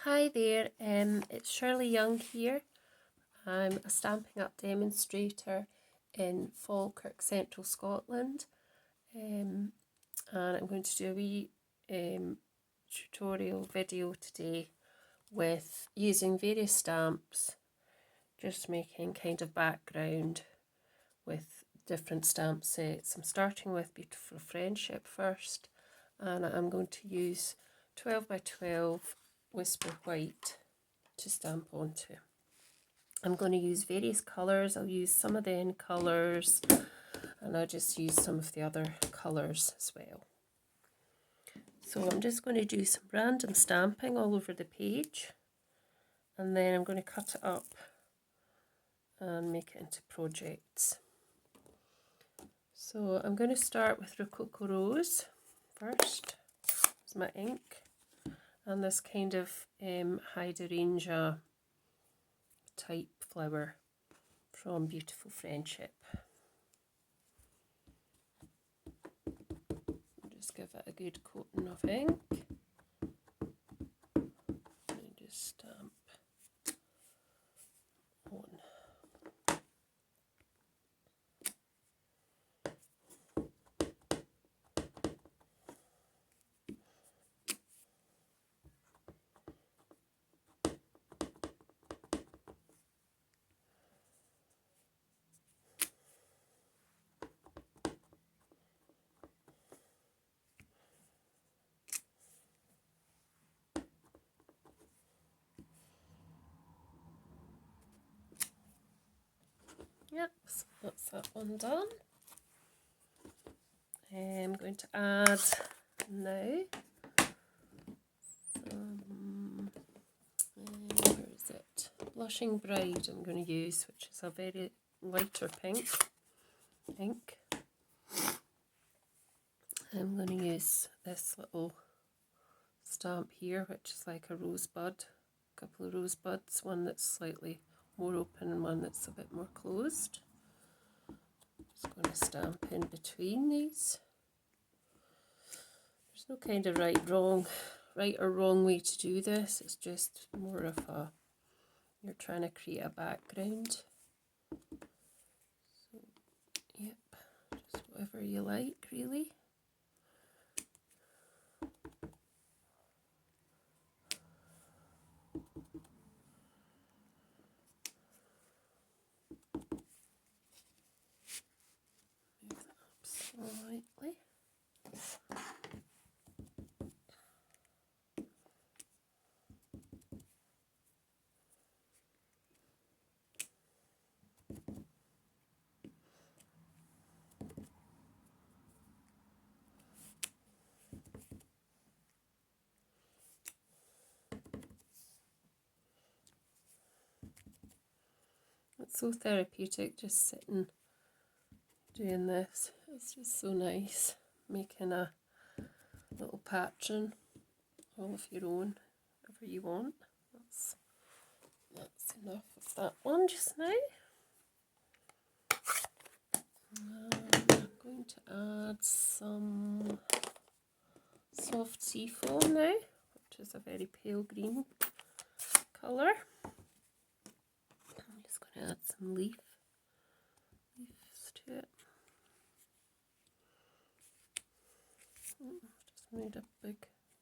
Hi there, it's Shirley Young here. I'm a Stampin' Up demonstrator in Falkirk, Central Scotland, and I'm going to do a wee tutorial video today with using various stamps, just making kind of background with different stamp sets. I'm starting with Beautiful Friendship first, and I'm going to use 12 by 12 Whisper White to stamp onto. I'm going to use various colours. I'll use some of the end colours and I'll just use some of the other colours as well. So I'm just going to do some random stamping all over the page, and then I'm going to cut it up and make it into projects. So I'm going to start with Rococo Rose first. It's my ink, and this kind of hydrangea type flower from Beautiful Friendship. Just give it a good coating of ink and just stamp on. Yep, so that's that one done. I'm going to add now some, where is it? Blushing Bride I'm going to use, which is a very lighter pink ink. I'm going to use this little stamp here, which is like a rosebud, a couple of rosebuds, one that's slightly more open and one that's a bit more closed. Just going to stamp in between these. There's no kind of right or wrong way to do this. It's just more of a, you're trying to create a background. So, yep, just whatever you like, really. Move that up slightly. It's so therapeutic just sitting doing this. It's just so nice, making a little pattern all of your own, whatever you want. That's enough of that one just now. I'm going to add some soft sea foam now, which is a very pale green colour. I'm just going to add some leaves to it. Just made a big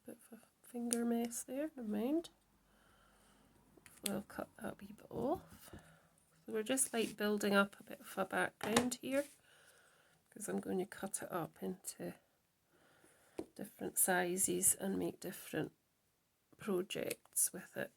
bit of a finger mess there, never mind. I'll cut that wee bit off. So we're just like building up a bit of a background here, because I'm going to cut it up into different sizes and make different projects with it.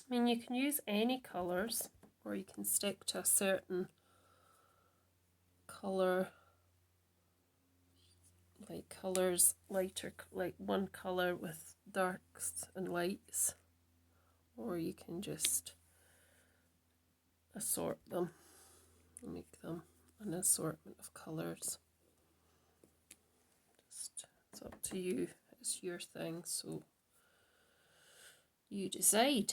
I mean, you can use any colours, or you can stick to a certain colour, like colours lighter, like one colour with darks and lights, or you can just assort them. make them an assortment of colours. Just, it's up to you, it's your thing, so you decide.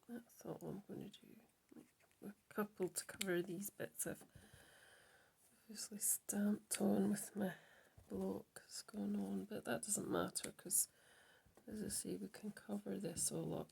That's all I'm going to do. Make a couple to cover these bits I've obviously stamped on with my block that's going on, but that doesn't matter because, as I say, we can cover this all up.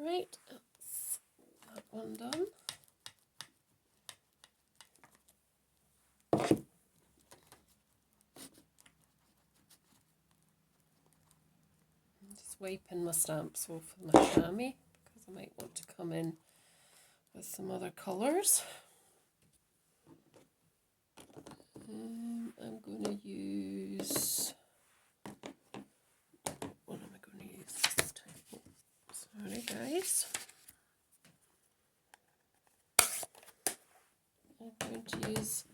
Right, that's that one done. I'm just wiping my stamps off with my chamois because I might want to come in with some other colours. I'm going to use, what am I going to use this time? Oh, sorry guys. I'm going to use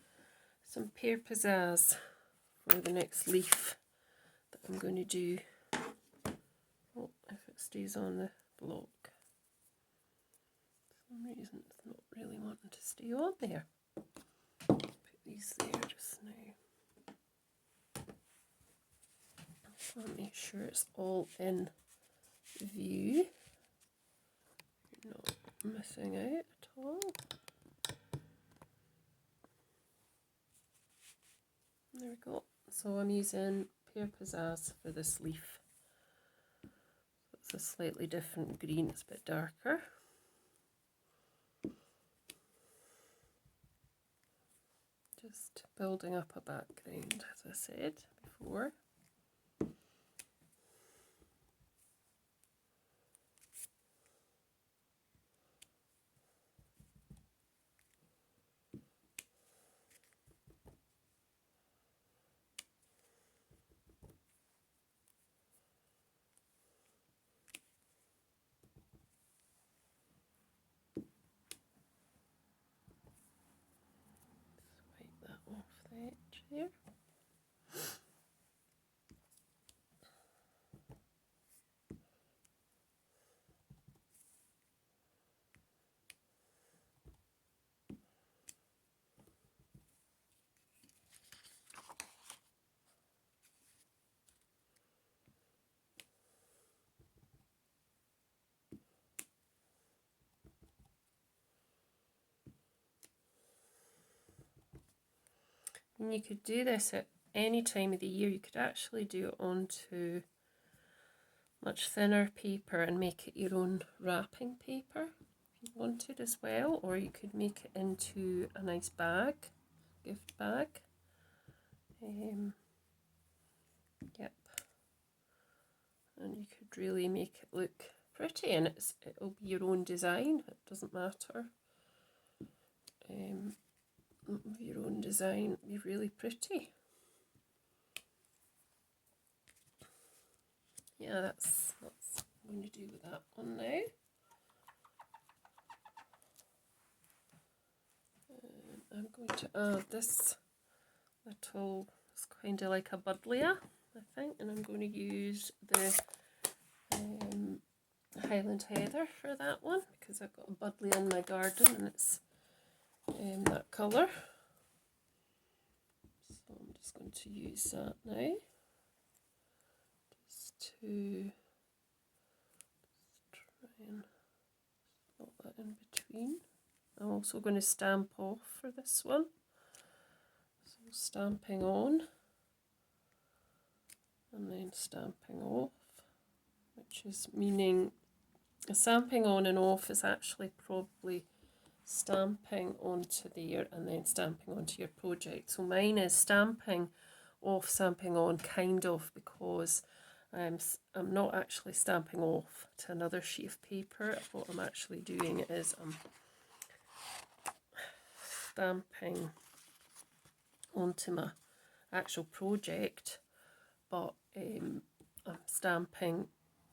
some Pear Pizzazz for the next leaf that I'm going to do. Oh, if it stays on the block. For some reason it's not really wanting to stay on there. Put these there just now. I want to make sure it's all in view. You're not missing out at all. There we go. So I'm using Pear Pizzazz for this leaf. It's a slightly different green, it's a bit darker. Just building up a background, as I said before. Off the edge there. And you could do this at any time of the year. You could actually do it onto much thinner paper and make it your own wrapping paper if you wanted as well, or you could make it into a nice bag, gift bag. Yep, and you could really make it look pretty, and it'll be your own design. It doesn't matter. Your own design, be really pretty. Yeah, that's what I'm going to do with that one now. I'm going to add this little, it's kind of like a buddleia, I think, and I'm going to use the Highland Heather for that one because I've got a buddleia in my garden and it's that colour. So I'm just going to use that now, just to try and put that in between. I'm also going to stamp off for this one. So stamping on and then stamping off, which is meaning Stamping on and off is actually probably stamping onto there and then stamping onto your project. So mine is stamping off, stamping on, kind of, because I'm not actually stamping off to another sheet of paper. What I'm actually doing is I'm stamping onto my actual project, but I'm stamping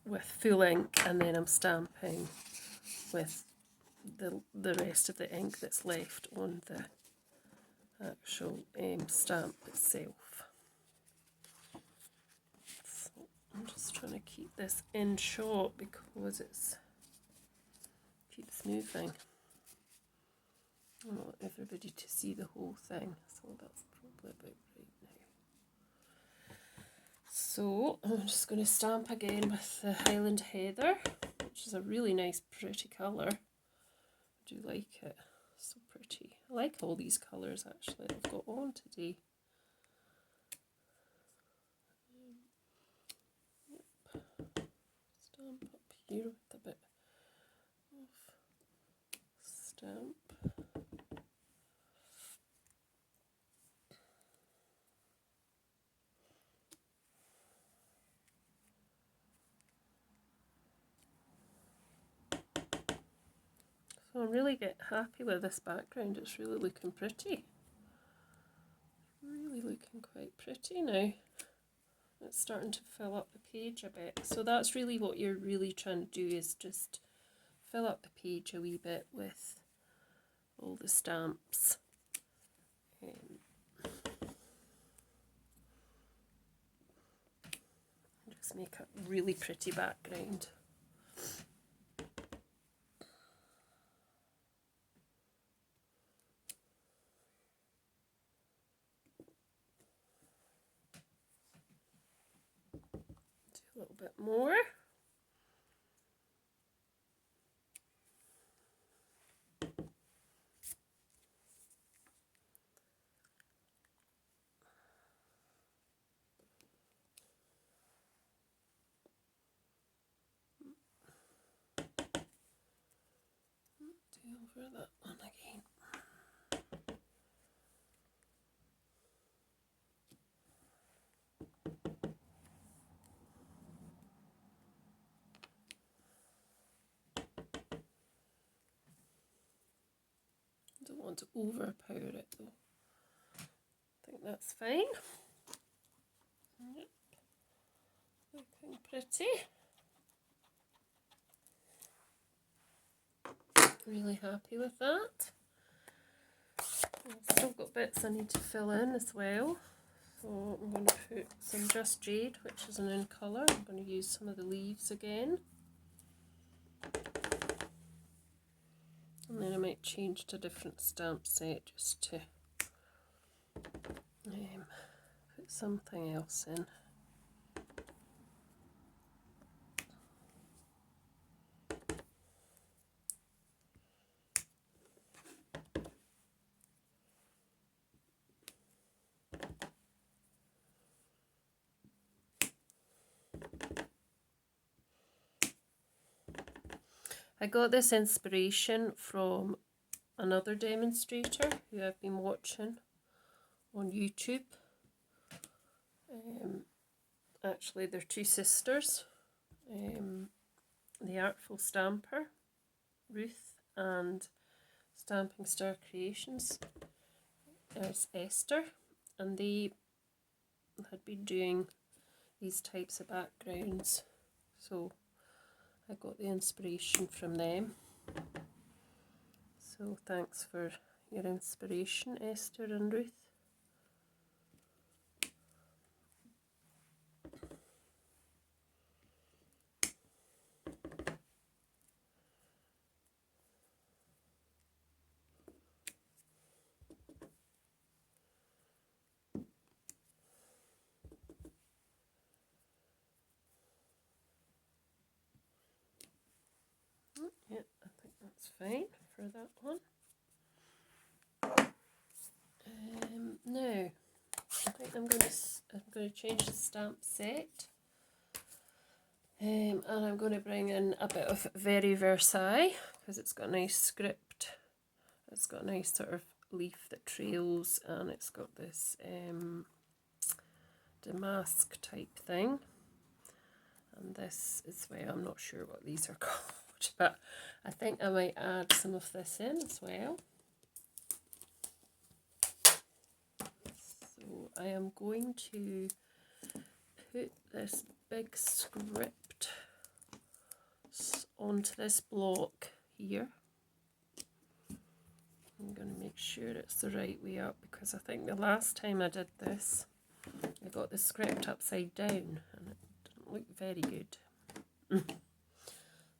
with full ink, and then I'm stamping with the rest of the ink that's left on the actual stamp itself. So I'm just trying to keep this in shot because it keeps moving. I want everybody to see the whole thing, so that's probably about right now. So I'm just going to stamp again with the Highland Heather, which is a really nice pretty colour. I do like it, so pretty. I like all these colours actually I've got on today. Stamp up here with a bit of stamp. So I'm really happy with this background. It's really looking pretty. Really looking quite pretty now. It's starting to fill up the page a bit. So that's really what you're really trying to do, is just fill up the page a wee bit with all the stamps. Just make a really pretty background. Do a little bit more. Do over that one again. Don't want to overpower it though. I think that's fine. Yep. Looking pretty. Really happy with that. I've still got bits I need to fill in as well. So I'm going to put some Just Jade, which is an in colour. I'm going to use some of the leaves again. And then I might change to a different stamp set just to put something else in. I got this inspiration from another demonstrator who I've been watching on YouTube. Actually, they're two sisters, the Artful Stamper, Ruth, and Stamping Star Creations, there's Esther, and they had been doing these types of backgrounds, so I got the inspiration from them. So thanks for your inspiration, Esther and Ruth. Yeah, I think that's fine for that one. Now, I think I'm going to change the stamp set. And I'm going to bring in a bit of Very Versailles because it's got a nice script. It's got a nice sort of leaf that trails, and it's got this damask type thing. And this is where I'm not sure what these are called, but I think I might add some of this in as well. So I am going to put this big script onto this block here. I'm going to make sure it's the right way up, because I think the last time I did this I got the script upside down and it didn't look very good.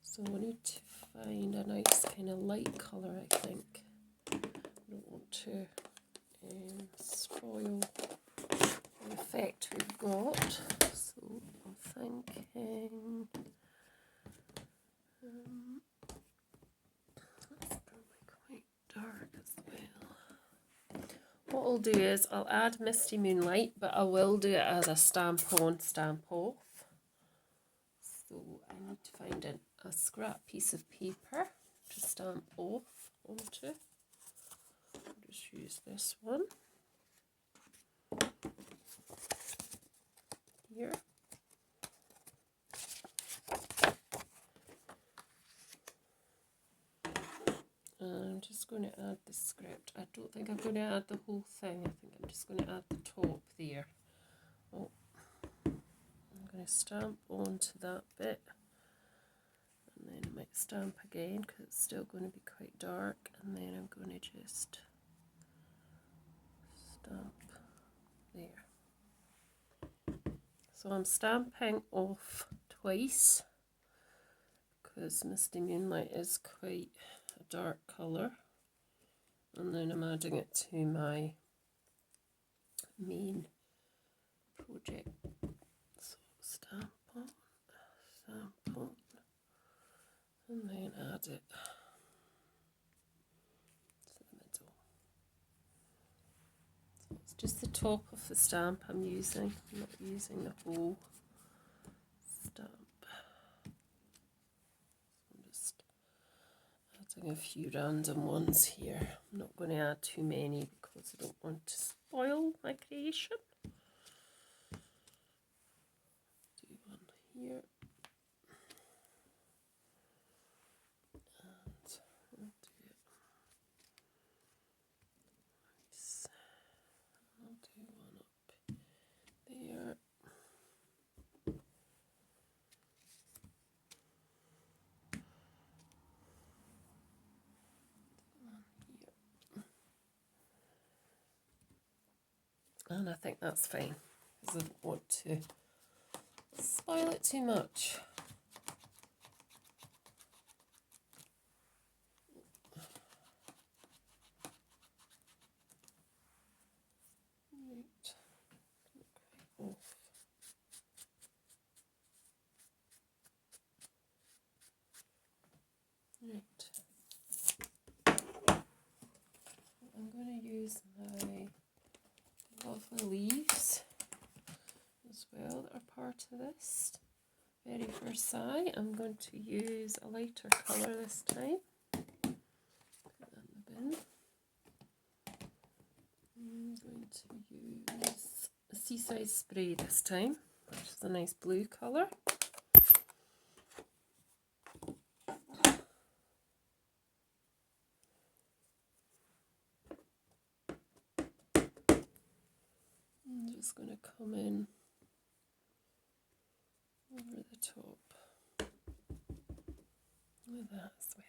So we need to find a nice kind of light colour, I think. I don't want to spoil the effect we've got. So I'm thinking that's probably quite dark as well. What I'll do is I'll add Misty Moonlight, but I will do it as a stamp on, stamp off. So I need to find a scrap piece of paper to stamp off onto. I'll just use this one here. I'm just going to add the script. I don't think I'm going to add the whole thing. I think I'm just going to add the top there. Oh, I'm going to stamp onto that bit, and then I might stamp again because it's still going to be quite dark, and then I'm going to just stamp there. So I'm stamping off twice because Misty Moonlight is quite a dark colour, and then I'm adding it to my main project. So stamp on, and then add it to the middle. So it's just the top of the stamp I'm using. I'm not using the whole stamp. I'm just adding a few random ones here. I'm not going to add too many because I don't want to spoil my creation. Do one here. And I'll do it. Nice. I'll do one up there. And I think that's fine because I don't want to spoil it too much. Right. Off. Right. I'm going to use my lovely leaves as well that are part of this. Very Versailles. I'm going to use a lighter colour this time. Put that in the bin. I'm going to use a Seaside Spray this time, which is a nice blue colour. I'm just going to come in over the top with that as well.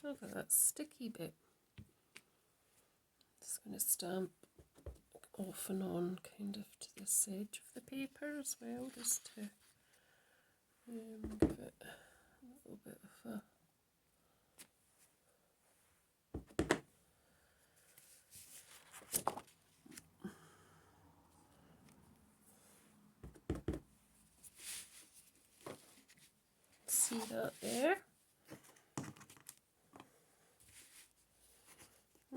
Look at that sticky bit. Just going to stamp off and on kind of to this edge of the paper as well, just to give it a little bit of a see that there.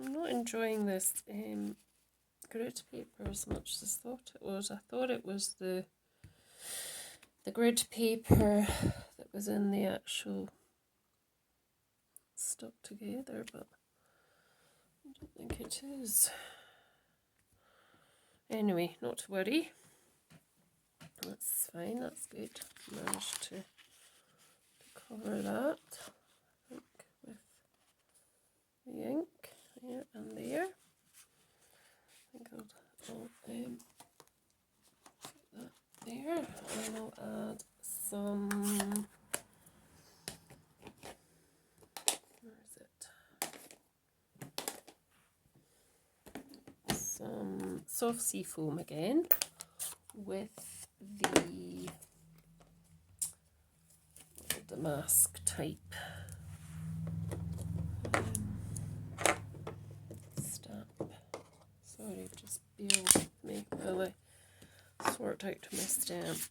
I'm not enjoying this grid paper as much as I thought it was. I thought it was the grid paper that was in the actual stuck together, but I don't think it is. Anyway, not to worry. That's fine, that's good. Managed to cover that, I think, with the ink there and there. I think I'll put that there, and I'll add some, where is it? Some soft sea foam again with the damask type stamp. Sorry, just bear with me while I sort out my stamps.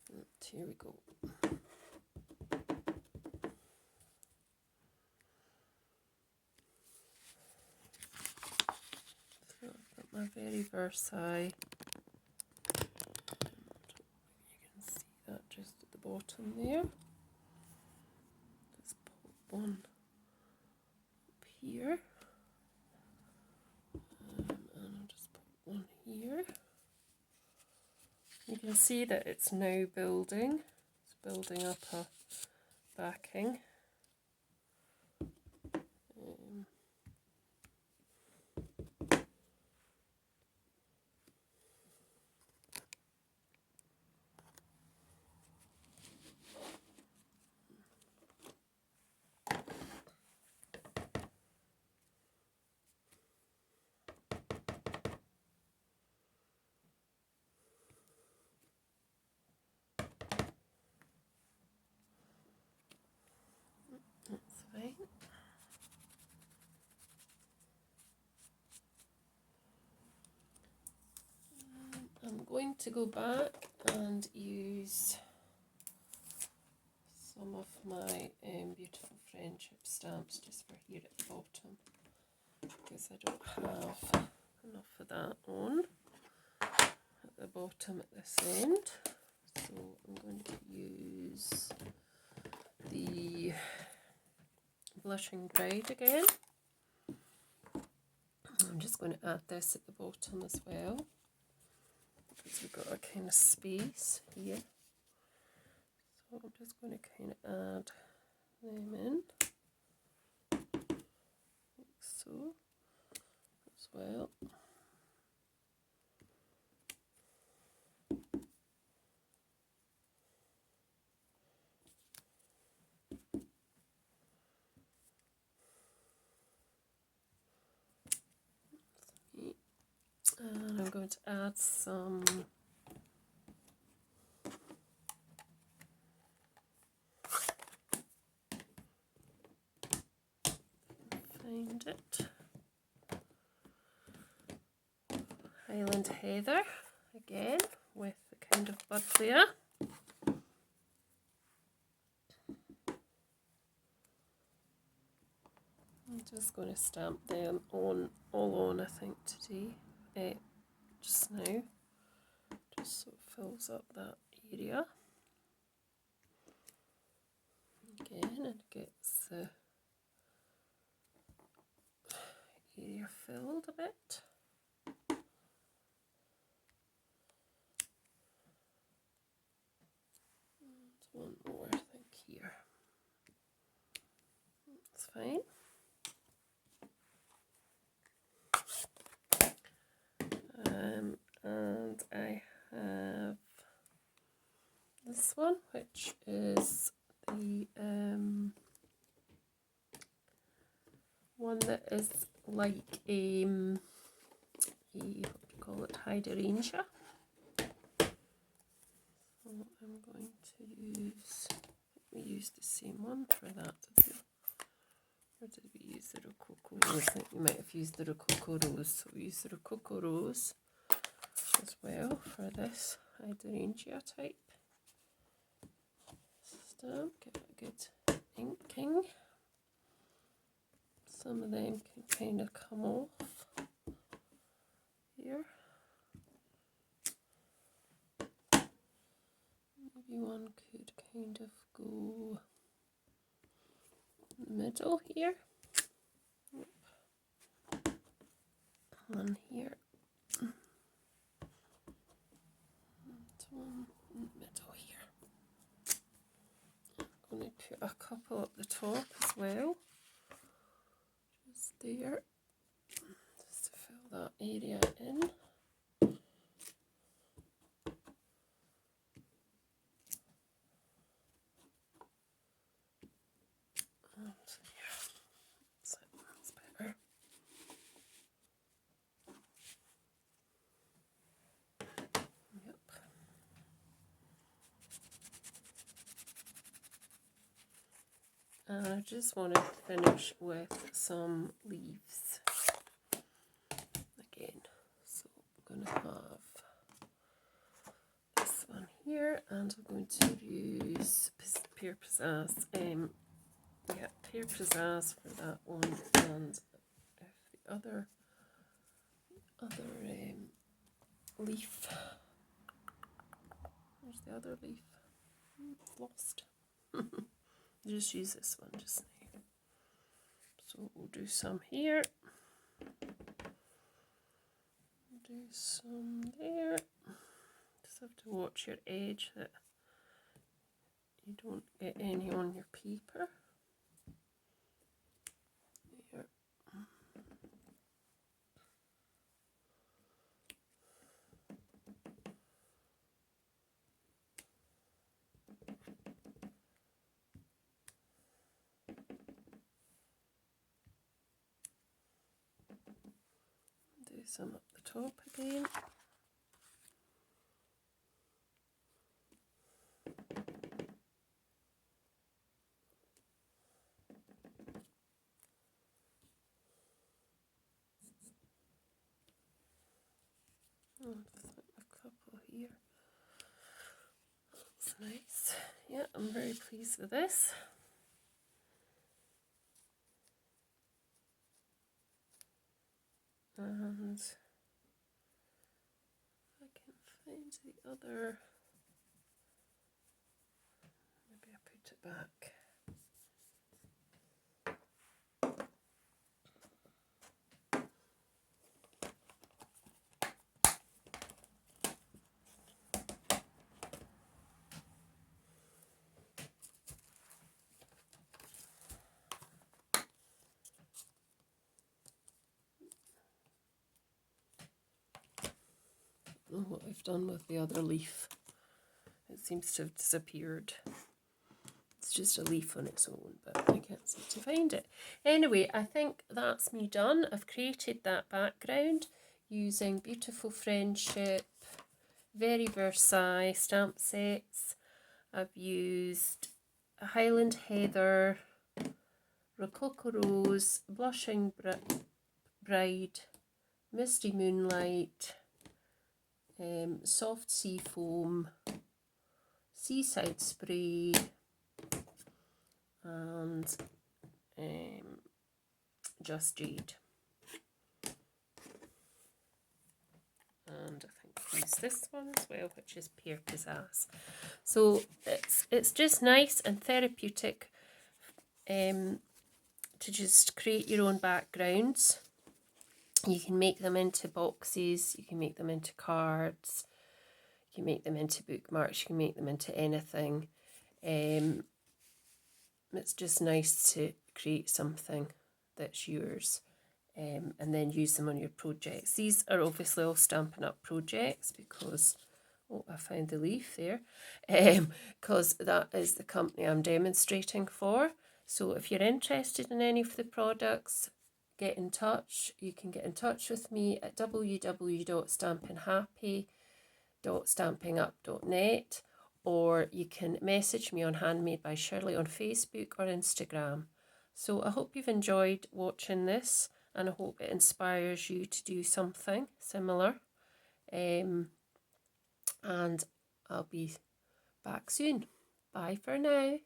And here we go. So I've got my very Versailles. You can see that just at the bottom there. Just pop one up here. And I'll just put one here. You can see that it's now building. It's building up a backing. That's fine. I'm going to go back and use some of my beautiful friendship stamps just for here at the bottom, because I don't have enough of that on at the bottom at this end. So I'm going to use the Blushing Bride again. I'm just going to add this at the bottom as well, because we've got a kind of space here. So I'm just going to kind of add them in, like so, as well. And I'm going to add some find it. Highland Heather again with the kind of buddleia. I'm just going to stamp them on, all on, I think, today, just now, just so it fills up that area again and gets the area filled a bit. And one more, I think, here. That's fine. And I have this one, which is the one that is like a what do you call it, hydrangea. So I'm going to use, we used the same one for that, did we? Or did we use the Rococo Rose? I think we might have used the Rococo Rose. So we use the Rococo Rose as well for this hydrangea type stamp. Give it a good inking. Some of them can kind of come off here. Maybe one could kind of go in the middle here. Yep. One here. And one in the middle here. I'm going to put a couple up the top as well. Just there. Just to fill that area in. And I just want to finish with some leaves again. So I'm going to have this one here, and I'm going to use Pear Pizzazz. Yeah, Pear Pizzazz for that one, and if the other leaf. Where's the other leaf? Lost. Just use this one just now. So we'll do some here. Do some there. Just have to watch your edge that you don't get any on your paper. There. Do some up the top again. A couple here. That's nice. Yeah, I'm very pleased with this. And if I can find the other, maybe I put it back. I don't know what I've done with the other leaf. It seems to have disappeared. It's just a leaf on its own, but I can't seem to find it. Anyway, I think that's me done. I've created that background using Beautiful Friendship, Very Versailles stamp sets. I've used a Highland Heather, Rococo Rose, Blushing Bride, Misty Moonlight, Soft Sea Foam, Seaside Spray, and Just Jade. And I think I use this one as well, which is Pear Pizzazz. So it's just nice and therapeutic to just create your own backgrounds. You can make them into boxes, you can make them into cards, you can make them into bookmarks, you can make them into anything. It's just nice to create something that's yours and then use them on your projects. These are obviously all Stampin' Up projects because Oh, I found the leaf there, because that is the company I'm demonstrating for. So if you're interested in any of the products, get in touch. You can get in touch with me at www.stampinhappy.stampingup.net, or you can message me on Handmade by Shirley on Facebook or Instagram. So I hope you've enjoyed watching this, and I hope it inspires you to do something similar. And I'll be back soon. Bye for now.